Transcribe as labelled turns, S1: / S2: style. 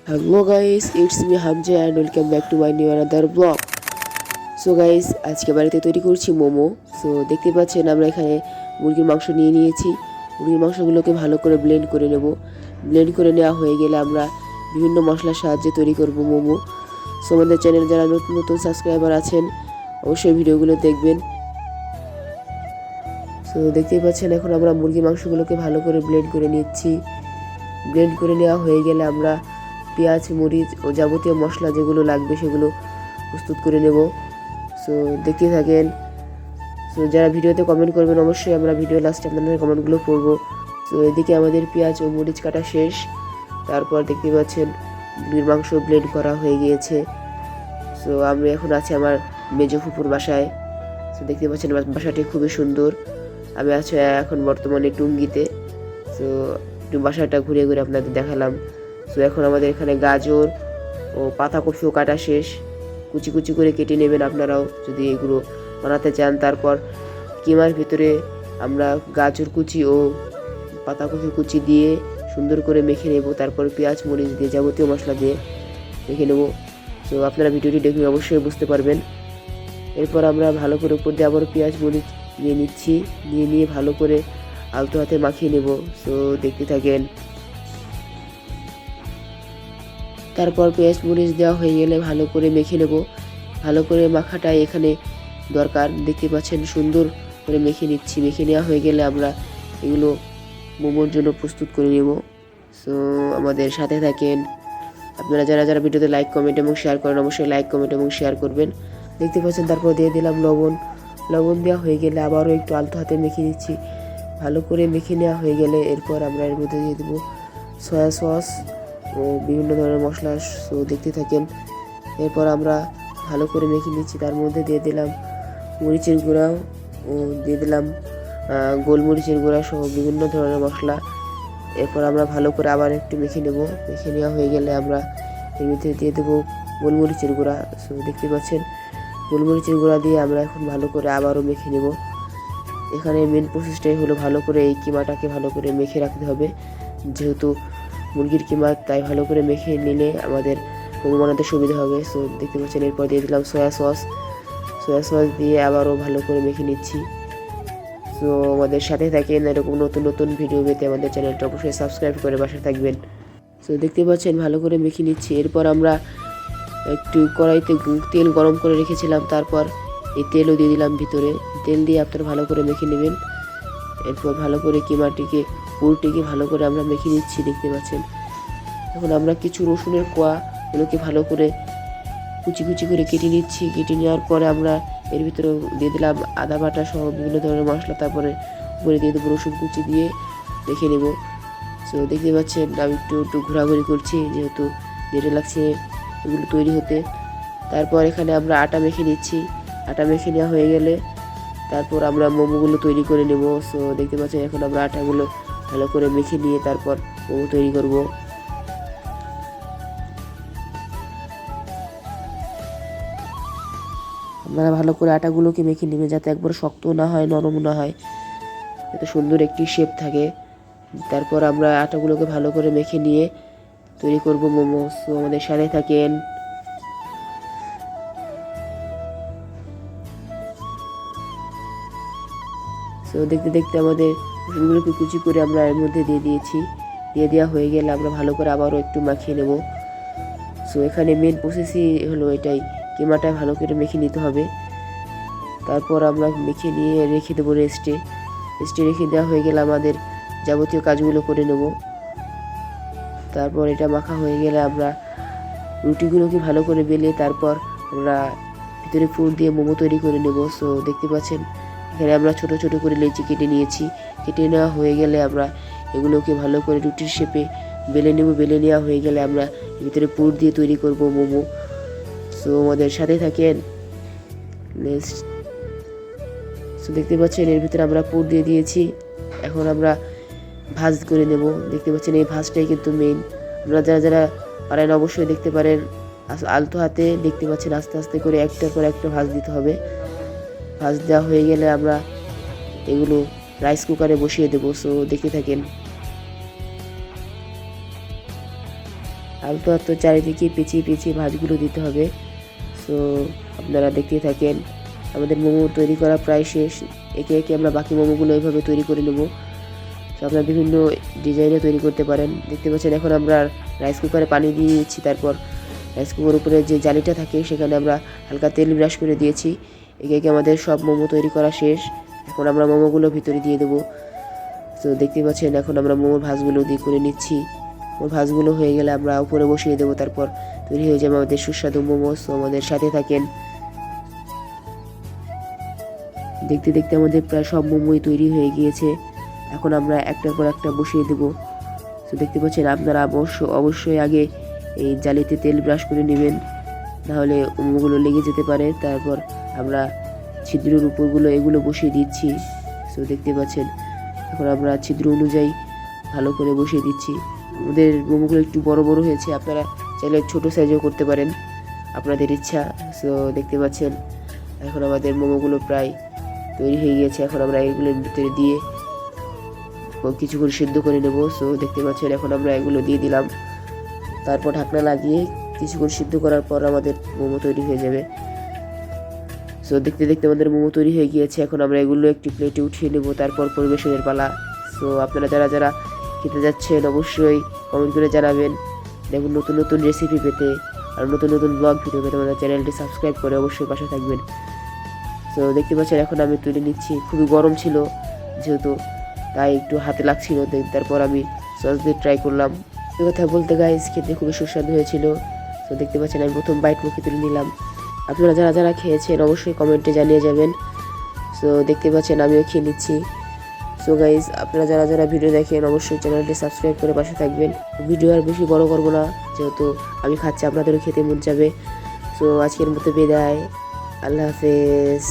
S1: Hello guys, it's me Hamza and welcome back to my new another vlog. So guys, আজকে বাড়িতে তৈরি করছি momo. So দেখতে পাচ্ছেন আমরা এখানে মুরগির মাংস নিয়ে নিয়েছি। মুরগির মাংসগুলোকে ভালো করে ব্লেন্ড করে নেব। ব্লেন্ড করে নেওয়া হয়ে গেলে আমরা বিভিন্ন মশলার সাহায্যে তৈরি করব মোমো। সো আমাদের চ্যানেল যারা নতুন নতুন সাবস্ক্রাইবার আছেন অবশ্যই ভিডিওগুলো দেখবেন। সো দেখতেই পাচ্ছেন এখন আমরা মুরগির মাংসগুলোকে ভালো করে ব্লেন্ড করে নিচ্ছি। ব্লেন্ড করে নেওয়া হয়ে গেলে আমরা পেঁয়াজ মরিচ ও যাবতীয় মশলা যেগুলো লাগবে সেগুলো প্রস্তুত করে নেব। সো দেখতে থাকেন। সো যারা ভিডিওতে কমেন্ট করবেন অবশ্যই আমরা ভিডিও লাস্টে আপনাদের কমেন্টগুলো পড়ব। সো এদিকে আমাদের পেঁয়াজ ও মরিচ কাটা শেষ। তারপর দেখতে পাচ্ছেন মুরগির মাংস ব্লেন্ড করা হয়ে গিয়েছে। সো আমি এখন আছি আমার মেজো ফুপুর বাসায়। সো দেখতে পাচ্ছেন বাসাটি খুবই সুন্দর। আমি আছি এখন বর্তমানে টুঙ্গিতে। সো একটু বাসাটা ঘুরে ঘুরে আপনাদের দেখালাম। সো এখন আমাদের এখানে গাজর ও পাতাকপিও কাটা শেষ। কুচি কুচি করে কেটে নেবেন আপনারাও যদি এগুলো বানাতে চান। তারপর কিমার ভিতরে আমরা গাজর কুচি ও পাতাকপি কুচি দিয়ে সুন্দর করে মেখে নেব। তারপর পেঁয়াজ মরিচ দিয়ে যাবতীয় মশলা দিয়ে মেখে নেব। সো আপনারা ভিডিওটি দেখলে অবশ্যই বুঝতে পারবেন। এরপর আমরা ভালো করে উপর দিয়ে আবারও পেঁয়াজ মরিচ নিয়ে নিচ্ছি। নিয়ে ভালো করে আলতো হাতে মাখিয়ে নেব। সো দেখতে থাকেন। তারপর পেঁয়াজ মরিচ দেওয়া হয়ে গেলে ভালো করে মেখে নেব। ভালো করে মাখাটাই এখানে দরকার। দেখতে পাচ্ছেন সুন্দর করে মেখে নিচ্ছি। মেখে নেওয়া হয়ে গেলে আমরা এগুলো মোমোর জন্য প্রস্তুত করে নেব। সো আমাদের সাথে থাকেন। আপনারা যারা যারা ভিডিওতে লাইক কমেন্ট এবং শেয়ার করেন অবশ্যই লাইক কমেন্ট এবং শেয়ার করবেন। দেখতে পাচ্ছেন তারপর দিয়ে দিলাম লবণ। লবণ দেওয়া হয়ে গেলে আবারও একটু আলতো হাতে মেখে নিচ্ছি। ভালো করে মেখে নেওয়া হয়ে গেলে এরপর আমরা এর মধ্যে দিয়ে দেবো সয়া সস ও বিভিন্ন ধরনের মশলা। সো দেখতে থাকেন। এরপর আমরা ভালো করে মেখে নিচ্ছি। তার মধ্যে দিয়ে দিলাম মরিচের গুঁড়া ও দিয়ে দিলাম গোলমরিচের গুঁড়া সহ বিভিন্ন ধরনের মশলা। এরপর আমরা ভালো করে আবার একটু মেখে নেব। মেখে নেওয়া হয়ে গেলে আমরা এর ভিতরে দিয়ে দেবো গোলমরিচের গুঁড়া। সো দেখতে পাচ্ছেন গোলমরিচের গুঁড়া দিয়ে আমরা এখন ভালো করে আবারও মেখে নেব। এখানে মেন প্রসেসটাই হলো ভালো করে এই কিমাটাকে ভালো করে মেখে রাখতে হবে। যেহেতু মুরগির কিমা তাই ভালো করে মেখে নিলে আমাদের মোমো বানাতে সুবিধা হবে। সো দেখতে পাচ্ছেন এরপর দিয়ে দিলাম সয়া সস। সয়া সস দিয়ে আবারও ভালো করে মেখে নিচ্ছি। সো আমাদের সাথে থাকেন। এরকম নতুন নতুন ভিডিও পেতে আমাদের চ্যানেলটা অবশ্যই সাবস্ক্রাইব করে পাশে থাকবেন। সো দেখতে পাচ্ছেন ভালো করে মেখে নিচ্ছি। এরপর আমরা একটু কড়াইতে তেল গরম করে রেখেছিলাম। তারপর এই তেলও দিয়ে দিলাম ভিতরে। তেল দিয়ে আপনারা ভালো করে মেখে নেবেন। এরপর ভালো করে কিমাটিকে পুরটিকে ভালো করে আমরা মেখে নিচ্ছি। দেখতে পাচ্ছেন এখন আমরা কিছু রসুনের কোয়াগুলোকে ভালো করে কুচি কুচি করে কেটে নিচ্ছি। কেটে নেওয়ার পরে আমরা এর ভিতরে দিয়ে দিলাম আদা বাটা সহ বিভিন্ন ধরনের মশলা। তারপরে উপরে দিয়ে দেবো রসুন কুচি দিয়ে মেখে নেব। সো দেখতে পাচ্ছেন আমি একটু ঘোরাঘুরি করছি যেহেতু দেরি লাগছে এগুলো তৈরি হতে। তারপর এখানে আমরা আটা মেখে নিচ্ছি। আটা মেখে নেওয়া হয়ে গেলে তারপর আমরা মোমোগুলো তৈরি করে নেব। সো দেখতে পাচ্ছেন এখন আমরা আটাগুলো ভালো করে মেখে নিয়ে তারপর মোমো তৈরি করব। আপনারা ভালো করে আটাগুলোকে মেখে নেবেন যাতে একবার শক্ত না হয় নরম না হয়, যাতে সুন্দর একটি শেপ থাকে। তারপর আমরা আটাগুলোকে ভালো করে মেখে নিয়ে তৈরি করব মোমো। সো আমাদের সাথে থাকেন। সো দেখতে দেখতে আমাদের রসুনগুলোকে কুচি করে আমরা এর মধ্যে দিয়ে দিয়েছি। দিয়ে দেওয়া হয়ে গেলে আমরা ভালো করে আবারও একটু মাখিয়ে নেব। সো এখানে মেন প্রসেসই হলো এটাই, কিমাটা ভালো করে মেখে নিতে হবে। তারপর আমরা মেখে নিয়ে রেখে দেবো রেস্টে রেখে দেওয়া হয়ে গেলে আমাদের যাবতীয় কাজগুলো করে নেব। তারপর এটা মাখা হয়ে গেলে আমরা রুটিগুলোকে ভালো করে বেলে তারপর আমরা ভিতরে পুর দিয়ে মোমো তৈরি করে নেব। সো দেখতে পাচ্ছেন এখানে আমরা ছোট ছোট করে লেচি কেটে নিয়েছি। কেটে নেওয়া হয়ে গেলে আমরা এগুলোকে ভালো করে রুটির শেপে বেলে নেব। বেলে নেওয়া হয়ে গেলে আমরা ভিতরে পুর দিয়ে তৈরি করব মোমো। সো আমাদের সাথে থাকেন। সো দেখতে পাচ্ছেন এর ভিতরে আমরা পুর দিয়ে দিয়েছি। এখন আমরা ভাজ করে নেব। দেখতে পাচ্ছেন এই ভাজটাই কিন্তু মেইন। আপনারা যারা যারা পারেন অবশ্যই দেখতে পারেন। আলতো হাতে দেখতে পাচ্ছেন আস্তে আস্তে করে একটার পর একটা ভাজ দিতে হবে। ভাজ দেওয়া হয়ে গেলে আমরা এগুলো রাইস কুকারে বসিয়ে দেবো। সো দেখতে থাকেন। আলতো আলতো চারিদিকে পেঁচিয়ে পেঁচিয়ে ভাঁজগুলো দিতে হবে। সো আপনারা দেখতে থাকেন। আমাদের মোমো তৈরি করা প্রায় শেষ। একে একে আমরা বাকি মোমোগুলো এইভাবে তৈরি করে নেব। তো আপনারা বিভিন্ন ডিজাইনে তৈরি করতে পারেন। দেখতে পাচ্ছেন এখন আমরা রাইস কুকারে পানি দিয়ে দিচ্ছি। তারপর রাইস কুকারের উপরে যে জালিটা থাকে সেখানে আমরা হালকা তেল ব্রাশ করে দিয়েছি। একে একে আমাদের সব মোমো তৈরি করা শেষ। এখন আমরা মোমোগুলো ভিতরে দিয়ে দেবো। তো দেখতে পাচ্ছেন এখন আমরা মোমোর ভাঁজগুলো দিয়ে করে নিচ্ছি। মোমোর ভাঁজগুলো হয়ে গেলে আমরা উপরে বসিয়ে দেবো। তারপর তৈরি হয়ে যাবে আমাদের সুস্বাদু মোমোস। আমাদের সাথে থাকেন। দেখতে দেখতে আমাদের প্রায় সব মোমোই তৈরি হয়ে গিয়েছে। এখন আমরা একটার পর একটা বসিয়ে দেব। তো দেখতে পাচ্ছেন আপনারা অবশ্যই আগে এই জালিতে তেল ব্রাশ করে নেবেন, নাহলে মোমোগুলো লেগে যেতে পারে। তারপর আমরা ছিদ্রের উপরগুলো এগুলো বসিয়ে দিচ্ছি। তো দেখতে পাচ্ছেন এখন আমরা ছিদ্র অনুযায়ী ভালো করে বসিয়ে দিচ্ছি। আমাদের মোমোগুলো একটু বড় বড় হয়েছে, আপনারা চাইলে ছোট সাইজও করতে পারেন, আপনাদের ইচ্ছা। সো দেখতে পাচ্ছেন এখন আমাদের মোমোগুলো প্রায় তৈরি হয়ে গিয়েছে। এখন আমরা এগুলোর ভিতরে দিয়ে কিছুক্ষণ সিদ্ধ করে নেব। সো দেখতে পাচ্ছেন এখন আমরা এগুলো দিয়ে দিলাম। তারপর ঢাকনা লাগিয়ে কিছুক্ষণ সিদ্ধ করার পর আমাদের মোমো তৈরি হয়ে যাবে। সো দেখতে দেখতে আমাদের মোমো তৈরি হয়ে গিয়েছে। এখন আমরা এগুলো একটি প্লেটে উঠিয়ে নেব। তারপর পরিবেশনের পালা। সো আপনারা যারা যারা খেতে যাচ্ছেন অবশ্যই কমেন্ট করে জানাবেন। দেখুন নতুন নতুন রেসিপি পেতে আর নতুন নতুন ব্লগ ভিডিও পেতে আমাদের চ্যানেলটি সাবস্ক্রাইব করে অবশ্যই পাশে থাকবেন। সো দেখতে পাচ্ছেন এখন আমি তুলে নিচ্ছি। খুবই গরম ছিল যেহেতু, তাই একটু হাতে লাগছিল। তারপর আমি সস দিয়ে ট্রাই করলাম। এই কথা বলতে গাইস খেতে খুবই সুস্বাদু হয়েছিল। তো দেখতে পাচ্ছেন আমি প্রথম বাইট মুখে তুলে নিলাম। আপনারা যারা যারা খেয়েছেন অবশ্যই কমেন্টে জানিয়ে যাবেন। সো দেখতে পাচ্ছেন আমিও খেয়ে নিচ্ছি। সো গাইস আপনারা যারা যারা ভিডিও দেখেন অবশ্যই চ্যানেলটি সাবস্ক্রাইব করে পাশে থাকবেন। ভিডিও আর বেশি বড় করব না, যেহেতু আমি খাচ্ছি আপনাদেরও খেতে মন যাবে। সো আজকের মতো বিদায়। আল্লাহ হাফেজ।